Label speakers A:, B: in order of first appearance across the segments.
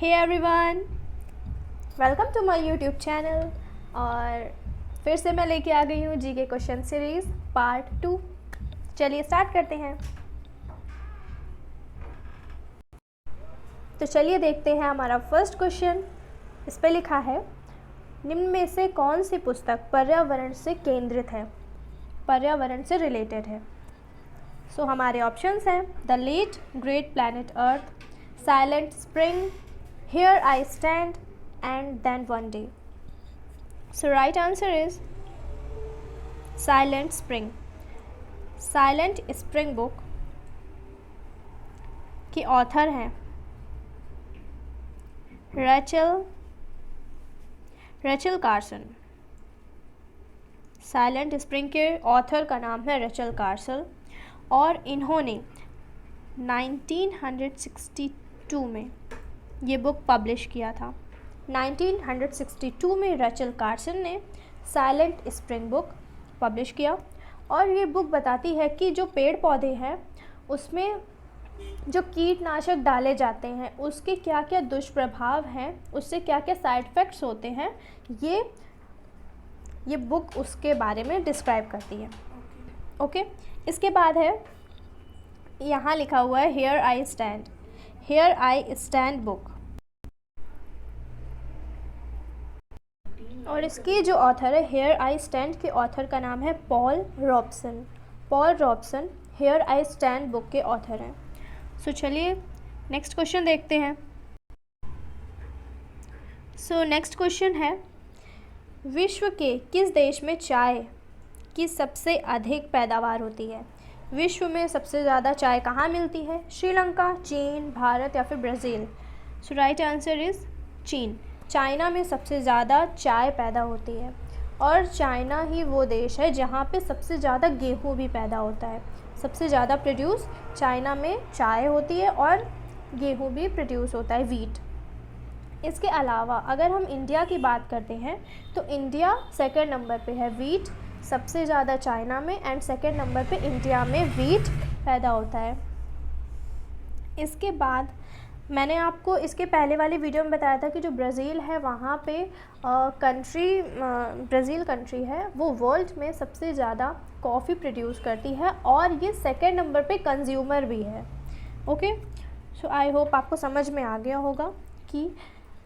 A: Hey everyone, welcome to my YouTube channel. और फिर से मैं लेके आ गई हूँ जीके क्वेश्चन सीरीज़ पार्ट 2। चलिए स्टार्ट करते हैं। तो चलिए देखते हैं हमारा फर्स्ट क्वेश्चन। इस पे लिखा है, निम्न में से कौन सी पुस्तक पर्यावरण से केंद्रित है, पर्यावरण से रिलेटेड है। सो हमारे ऑप्शंस हैं The Late Great Planet Earth, Silent Spring, Here I Stand, and Then One Day. So right answer is Silent Spring. Silent Spring book की ऑथर हैं रेचल कार्सन। साइलेंट स्प्रिंग के ऑथर का नाम है Rachel Carson और इन्होंने 1962 में ये बुक पब्लिश किया था। 1962 में रेचल कार्सन ने साइलेंट स्प्रिंग बुक पब्लिश किया और ये बुक बताती है कि जो पेड़ पौधे हैं उसमें जो कीटनाशक डाले जाते हैं उसके क्या क्या दुष्प्रभाव हैं, उससे क्या क्या साइड इफ़ेक्ट्स होते हैं, ये बुक उसके बारे में डिस्क्राइब करती है। ओके। इसके बाद है, यहाँ लिखा हुआ है हियर आई स्टैंड बुक, और इसकी जो ऑथर है हियर आई स्टैंड के ऑथर का नाम है Paul Robson here I stand book के ऑथर हैं। सो चलिए नेक्स्ट क्वेश्चन देखते हैं। सो नेक्स्ट क्वेश्चन है, विश्व के किस देश में चाय की सबसे अधिक पैदावार होती है। विश्व में सबसे ज़्यादा चाय कहाँ मिलती है, श्रीलंका, चीन, भारत या फिर Brazil. So right answer is चीन। चाइना में सबसे ज़्यादा चाय पैदा होती है और चाइना ही वो देश है जहाँ पे सबसे ज़्यादा गेहूँ भी पैदा होता है। सबसे ज़्यादा प्रोड्यूस चाइना में चाय होती है और गेहूँ भी प्रोड्यूस होता है, वीट। इसके अलावा अगर हम इंडिया की बात करते हैं तो इंडिया सेकंड नंबर पे है, वीट सबसे ज़्यादा चाइना में एंड सेकंड नंबर पे इंडिया में वीट पैदा होता है। इसके बाद मैंने आपको इसके पहले वाली वीडियो में बताया था कि जो ब्राज़ील है वहाँ पे ब्राज़ील कंट्री है वो वर्ल्ड में सबसे ज़्यादा कॉफ़ी प्रोड्यूस करती है और ये सेकंड नंबर पे कंज्यूमर भी है। ओके। सो आई होप आपको समझ में आ गया होगा कि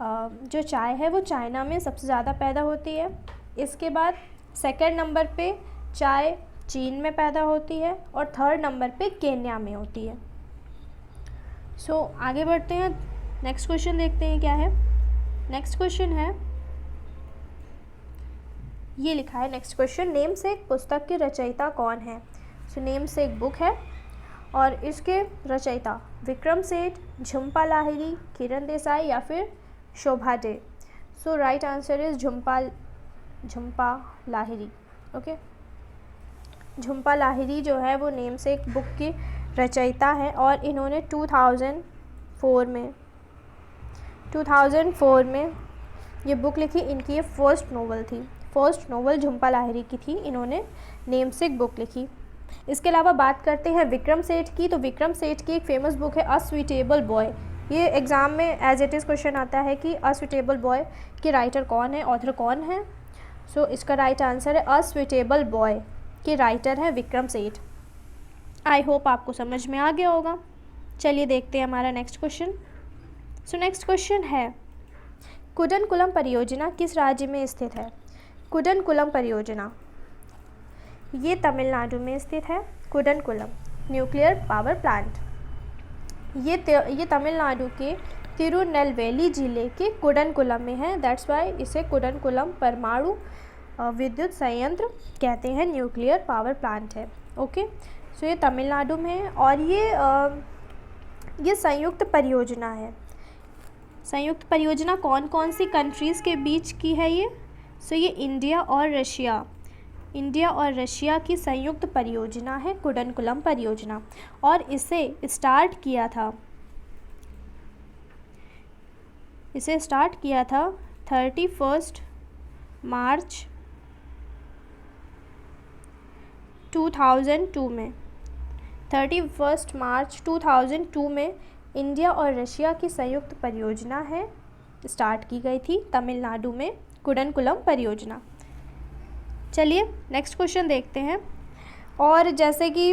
A: जो चाय है वो चाइना में सबसे ज़्यादा पैदा होती है। इसके बाद सेकंड नंबर पे चाय चीन में पैदा होती है और थर्ड नंबर पे केन्या में होती है। सो आगे बढ़ते हैं, नेक्स्ट क्वेश्चन देखते हैं क्या है। नेक्स्ट क्वेश्चन है, ये लिखा है नेक्स्ट क्वेश्चन, नेम से एक पुस्तक के रचयिता कौन है। सो नेम से एक बुक है और इसके रचयिता विक्रम सेठ, झुम्पा लाहिरी, किरण देसाई या फिर Shobha De. So right answer is Jhumpa Lahiri. Okay. Jhumpa Lahiri जो है वो नेम से एक बुक की रचयिता है और इन्होंने 2004 में ये बुक लिखी। इनकी ये फर्स्ट नोवेल झुम्पा लाहिरी की थी। इन्होंने नेम से एक बुक लिखी। इसके अलावा बात करते हैं विक्रम सेठ की, तो विक्रम सेठ की एक फेमस बुक है अ स्वीटेबल बॉय। ये एग्ज़ाम में एज इट इज़ क्वेश्चन आता है कि अ स्वीटेबल बॉय के राइटर कौन है, ऑथर कौन है। सो इसका राइट आंसर है अ स्वीटेबल बॉय के राइटर है विक्रम सेठ। आई होप आपको समझ में आ गया होगा। चलिए देखते हैं हमारा next question. So next question है, कुडनकुलम परियोजना किस राज्य में स्थित है। कुडनकुलम परियोजना ये तमिलनाडु में स्थित है। कुडनकुलम न्यूक्लियर पावर प्लांट ये तमिलनाडु के तिरुनेलवेली ज़िले के कुडनकुलम में है। दैट्स वाई इसे कुडनकुलम परमाणु विद्युत संयंत्र कहते हैं, न्यूक्लियर पावर प्लांट है। ओके। सो ये तमिलनाडु में है और ये संयुक्त परियोजना है। संयुक्त परियोजना कौन कौन सी कंट्रीज़ के बीच की है ये। सो ये इंडिया और रशिया की संयुक्त परियोजना है कुडनकुलम परियोजना और इसे स्टार्ट किया था 31 मार्च 2002 में 31 मार्च 2002 में इंडिया और रशिया की संयुक्त परियोजना है, स्टार्ट की गई थी तमिलनाडु में, कुडनकुलम परियोजना। चलिए नेक्स्ट क्वेश्चन देखते हैं। और जैसे कि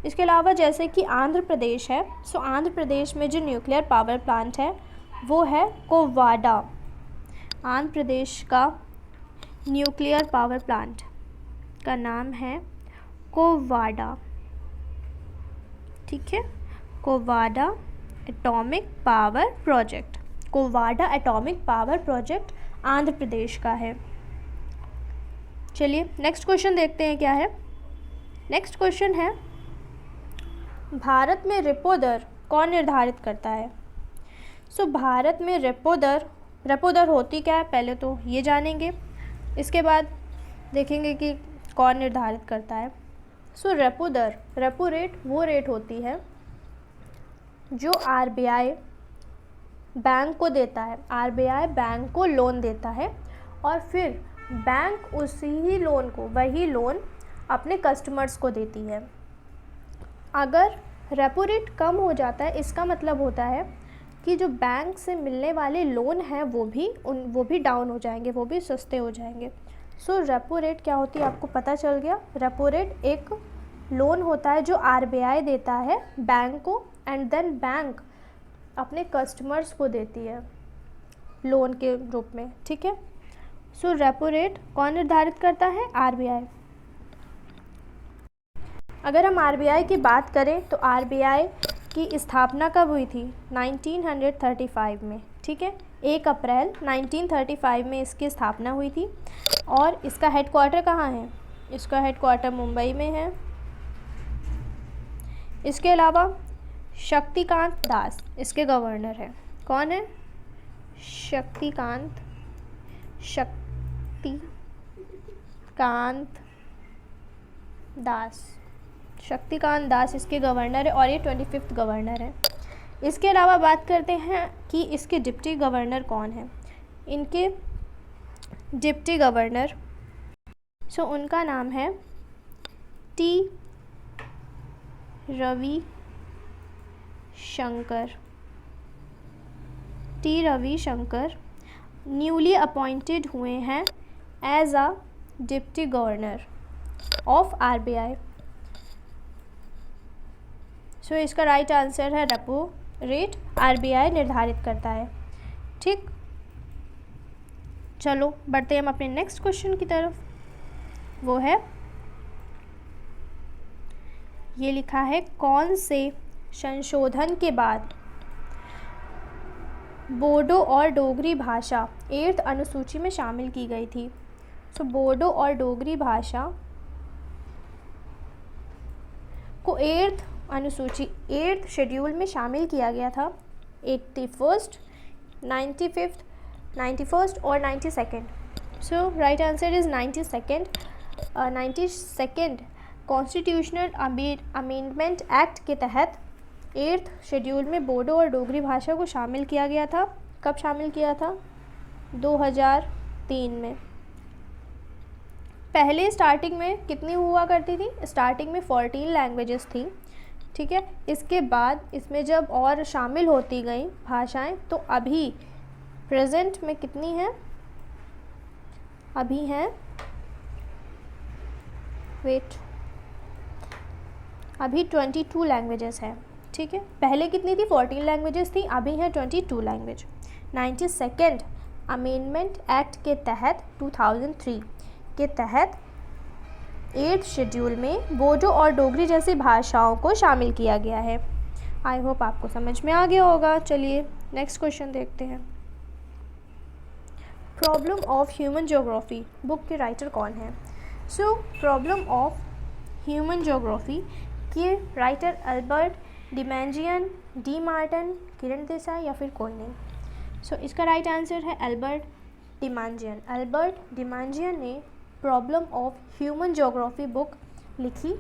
A: इसके अलावा जैसे कि आंध्र प्रदेश है, सो आंध्र प्रदेश में जो न्यूक्लियर पावर प्लांट है वो है कोवाडा। आंध्र प्रदेश का न्यूक्लियर पावर प्लांट का नाम है कोवाडा, ठीक है, Kovvada atomic power project. Kovvada atomic power project Andhra Pradesh का है। चलिए नेक्स्ट क्वेश्चन देखते हैं क्या है। नेक्स्ट क्वेश्चन है, भारत में रेपो दर कौन निर्धारित करता है? सो भारत में रेपो दर होती क्या है, पहले तो ये जानेंगे, इसके बाद देखेंगे कि कौन निर्धारित करता है। सो रेपो रेट वो रेट होती है जो आरबीआई बैंक को देता है। आरबीआई बैंक को लोन देता है और फिर बैंक उसी लोन को, वही लोन अपने कस्टमर्स को देती है। अगर रेपो रेट कम हो जाता है, इसका मतलब होता है कि जो बैंक से मिलने वाले लोन हैं वो भी डाउन हो जाएंगे, वो भी सस्ते हो जाएंगे। सो रेपो रेट क्या होती है आपको पता चल गया। रेपो रेट एक लोन होता है जो आरबीआई देता है बैंक को, एंड देन बैंक अपने कस्टमर्स को देती है लोन के रूप में, ठीक है। सो रेपो रेट कौन निर्धारित करता है? आरबीआई। अगर हम आरबीआई की बात करें तो आरबीआई की स्थापना कब हुई थी? 1935 में, ठीक है, 1 अप्रैल 1935 में इसकी स्थापना हुई थी। और इसका हेडक्वार्टर कहाँ है? इसका हेडक्वार्टर मुंबई में है। इसके अलावा शक्तिकांत दास इसके गवर्नर हैं। कौन है? शक्तिकांत दास। शक्तिकांत दास इसके गवर्नर है और ये 25th गवर्नर है। इसके अलावा बात करते हैं कि इसके डिप्टी गवर्नर कौन है। इनके डिप्टी गवर्नर, सो उनका नाम है टी रविशंकर न्यूली अपॉइंटेड हुए हैं as a deputy governor of RBI. So इसका राइट आंसर है रेपो रेट आरबीआई निर्धारित करता है, ठीक। चलो बढ़ते हैं हम अपने नेक्स्ट क्वेश्चन की तरफ। वो है, ये लिखा है, कौन से संशोधन के बाद बोडो और डोगरी भाषा 8th अनुसूची में शामिल की गई थी? सो बोडो और डोगरी भाषा को 8th अनुसूची 8th शेड्यूल में शामिल किया गया था। 81st, 95th, 91st और 92nd। So right answer is 92nd constitutional amendment act के तहत 8th शेड्यूल में बोडो और डोगरी भाषा को शामिल किया गया था। कब शामिल किया था? 2003 में। पहले स्टार्टिंग में कितनी हुआ करती थी? स्टार्टिंग में 14 लैंग्वेजेस थी, ठीक है। इसके बाद इसमें जब और शामिल होती गई भाषाएं तो अभी प्रेजेंट में कितनी हैं? अभी हैं, अभी 22 लैंग्वेजेस हैं, ठीक है। पहले कितनी थी? 14 लैंग्वेजेस थी, अभी हैं 22 लैंग्वेज। 92nd अमेंडमेंट एक्ट के तहत 2003 के तहत 8th शेड्यूल में बोडो और डोगरी जैसी भाषाओं को शामिल किया गया है। आई होप आपको समझ में आ गया होगा। चलिए नेक्स्ट क्वेश्चन देखते हैं। Problem of human geography book के राइटर कौन है? So problem of human geography के राइटर अल्बर्ट डिमेंजियन, डी मार्टन, किरण देसाई या फिर कोई नहीं। सो इसका राइट आंसर है अल्बर्ट डिमेंजियन। अल्बर्ट डिमेंजियन ने problem of human geography book लिखी,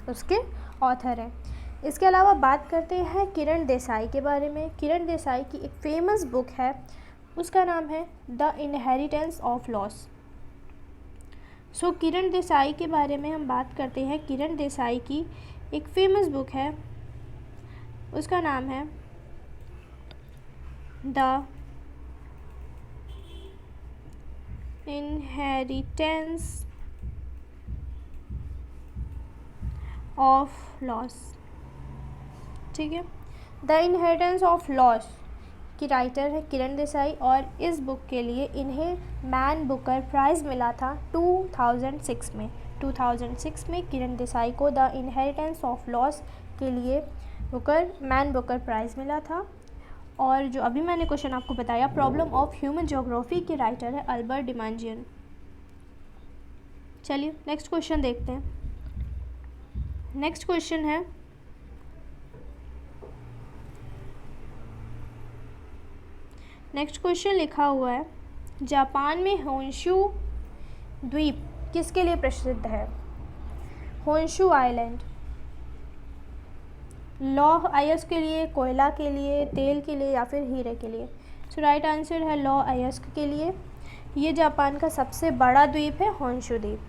A: उसके ऑथर हैं। इसके अलावा बात करते हैं किरण देसाई के बारे में। किरण देसाई की एक फेमस बुक है, उसका नाम है द इनहेरिटेंस ऑफ लॉस। सो किरण देसाई के बारे में हम बात करते हैं। किरण देसाई की एक फेमस बुक है उसका नाम है द इनहेरिटेंस ऑफ लॉस। ठीक है, द इनहेरिटेंस ऑफ लॉस की राइटर है किरण देसाई, और इस बुक के लिए इन्हें मैन बुकर प्राइज़ मिला था 2006 में। 2006 में किरण देसाई को द इनहेरिटेंस ऑफ लॉस के लिए मैन बुकर प्राइज़ मिला था। और जो अभी मैंने क्वेश्चन आपको बताया, प्रॉब्लम ऑफ ह्यूमन ज्योग्राफी के राइटर है अल्बर्ट डिमांजियन। चलिए नेक्स्ट क्वेश्चन देखते हैं। नेक्स्ट क्वेश्चन है, नेक्स्ट क्वेश्चन लिखा हुआ है, जापान में होन्शु द्वीप किसके लिए प्रसिद्ध है? होन्शु आइलैंड लौह अयस्क के लिए, कोयला के लिए, तेल के लिए या फिर हीरे के लिए? सो राइट आंसर है लौह अयस्क के लिए। ये जापान का सबसे बड़ा द्वीप है होन्शु द्वीप।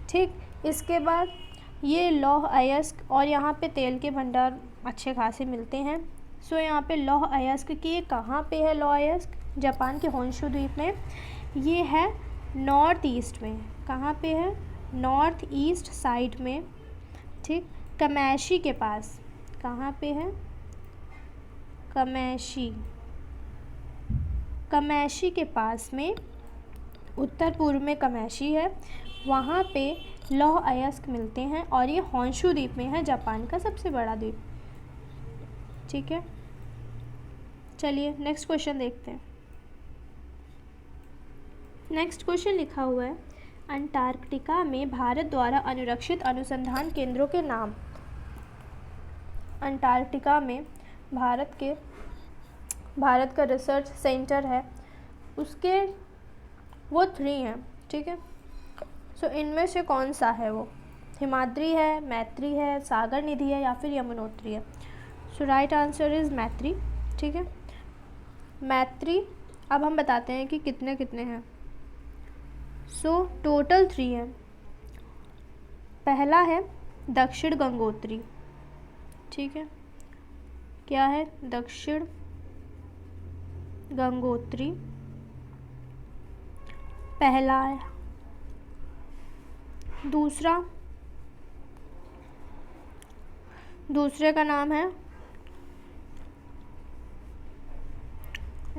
A: ठीक, इसके बाद ये लौह अयस्क और यहाँ पे तेल के भंडार अच्छे खासे मिलते हैं। सो यहाँ पे लौह अयस्क की कहाँ पे है? लौह अयस्क जापान के होन्शु द्वीप में। ये है नॉर्थ ईस्ट में। कहाँ पे है? नॉर्थ ईस्ट साइड में। ठीक, कमैशी के पास। कहाँ पे है? कमैशी, कमैशी के पास में, उत्तर पूर्व में कमैशी है, वहाँ पे लौह अयस्क मिलते हैं और ये होन्शु द्वीप में है, जापान का सबसे बड़ा द्वीप। ठीक है, चलिए नेक्स्ट क्वेश्चन देखते हैं। नेक्स्ट क्वेश्चन लिखा हुआ है, अंटार्कटिका में भारत द्वारा अनुरक्षित अनुसंधान केंद्रों के नाम। अंटार्कटिका में भारत का रिसर्च सेंटर है, उसके वो 3 हैं। ठीक है, सो इनमें से कौन सा है वो? हिमाद्री है, मैत्री है, सागर निधि है या फिर यमुनोत्री है? सो राइट आंसर इज़ मैत्री। ठीक है, मैत्री। अब हम बताते हैं कि कितने कितने हैं। सो टोटल 3 हैं। पहला है दक्षिण गंगोत्री। ठीक है, क्या है? दक्षिण गंगोत्री पहला है। दूसरे का नाम है,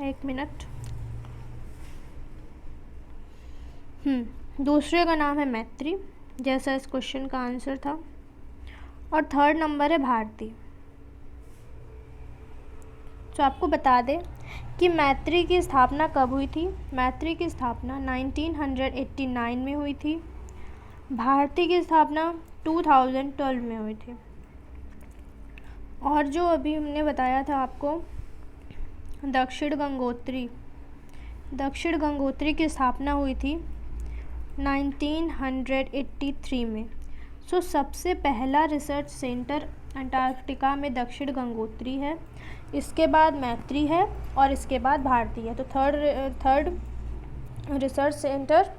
A: एक मिनट, दूसरे का नाम है मैत्री, जैसा इस क्वेश्चन का आंसर था। और थर्ड नंबर है भारती। तो आपको बता दें कि मैत्री की स्थापना कब हुई थी? मैत्री की स्थापना 1989 में हुई थी। भारती की स्थापना 2012 में हुई थी। और जो अभी हमने बताया था आपको, दक्षिण गंगोत्री की स्थापना हुई थी 1983 में। सो सबसे पहला रिसर्च सेंटर अंटार्कटिका में दक्षिण गंगोत्री है, इसके बाद मैत्री है और इसके बाद भारती है। तो थर्ड रिसर्च सेंटर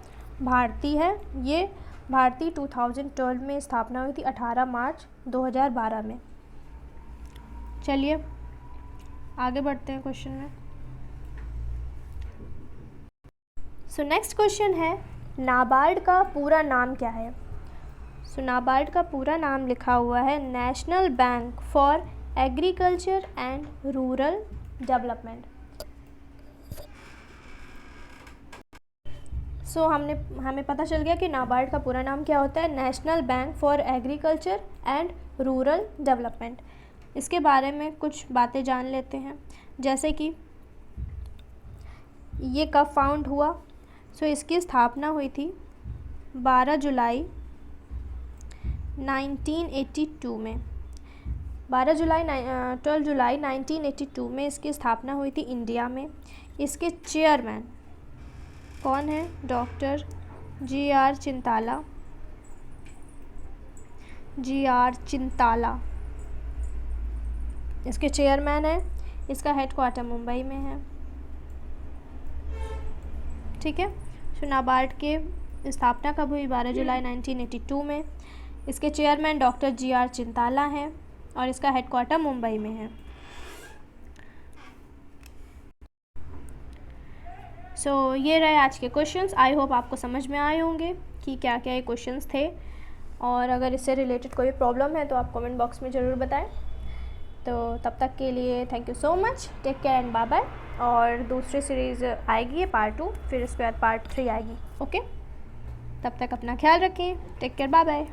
A: भारती है। ये भारती 2012 में स्थापना हुई थी, 18 मार्च 2012 में। चलिए आगे बढ़ते हैं क्वेश्चन में। सो नेक्स्ट क्वेश्चन है, नाबार्ड का पूरा नाम क्या है? सो नाबार्ड का पूरा नाम लिखा हुआ है national bank for agriculture and rural development. So हमें पता चल गया कि नाबार्ड का पूरा नाम क्या होता है, national bank for agriculture and rural development. इसके बारे में कुछ बातें जान लेते हैं, जैसे कि ये कब फाउंड हुआ। सो इसकी स्थापना हुई थी 12 जुलाई 1982 में। 12 जुलाई 1982 में इसकी स्थापना हुई थी इंडिया में। इसके चेयरमैन कौन है? Doctor G.R.. चिंताला इसके चेयरमैन है। इसका हेडक्वार्टर मुंबई में है। ठीक है, सो नाबार्ड के स्थापना कब हुई? 12 जुलाई 1982 में। इसके चेयरमैन डॉक्टर जी.आर. चिंताला हैं और इसका हेडक्वार्टर मुंबई में है। सो ये रहे आज के क्वेश्चंस। आई होप आपको समझ में आए होंगे कि क्या क्या ये क्वेश्चंस थे, और अगर इससे रिलेटेड कोई प्रॉब्लम है तो आप कमेंट बॉक्स में ज़रूर बताएं। तो तब तक के लिए thank you so much, take care and bye bye. और दूसरी सीरीज़ आएगी ये पार्ट 2, फिर इसके बाद पार्ट 3 आएगी। ओके, तब तक अपना ख्याल रखें, टेक केयर, बाय बाय।